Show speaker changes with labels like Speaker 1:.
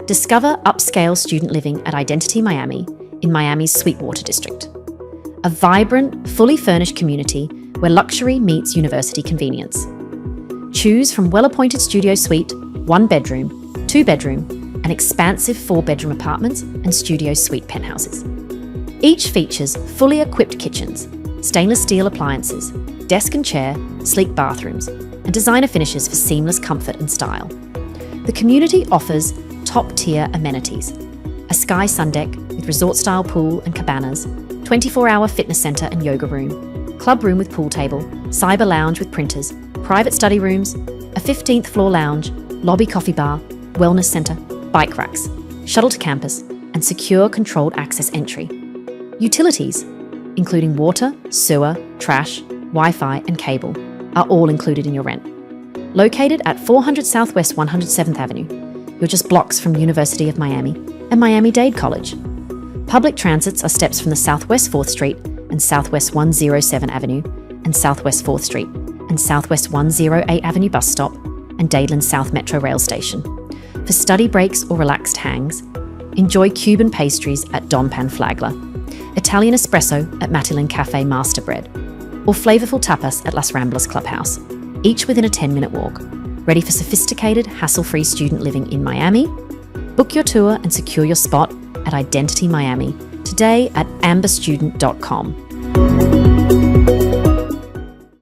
Speaker 1: Discover upscale student living at Identity Miami in Miami's Sweetwater district. A vibrant, fully furnished community where luxury meets university convenience. Choose from well-appointed studio suite, 1-bedroom, 2-bedroom, and expansive 4-bedroom apartments and studio suite penthouses. Each features fully equipped kitchens, stainless steel appliances, desk and chair, sleek bathrooms, and designer finishes for seamless comfort and style. The community offers top-tier amenities: a sky sundeck with resort-style pool and cabanas, 24-hour fitness centre and yoga room, club room with pool table, cyber lounge with printers, private study rooms, a 15th floor lounge, lobby coffee bar, wellness centre, bike racks, shuttle to campus, and secure controlled access entry. Utilities, including water, sewer, trash, Wi-Fi, and cable, are all included in your rent. Located at 400 Southwest 107th Avenue, you're just blocks from University of Miami and Miami Dade College. Public transits are steps from the Southwest 4th Street and Southwest 107 Avenue and Southwest 4th Street and Southwest 108 Avenue bus stop and Dadeland South Metro Rail Station. For study breaks or relaxed hangs, enjoy Cuban pastries at Don Pan Flagler, Italian espresso at Matilin Cafe Master Bread, or flavorful tapas at Las Ramblas Clubhouse, each within a 10-minute walk. Ready for sophisticated, hassle-free student living in Miami? Book your tour and secure your spot at Identity Miami today at amberstudent.com.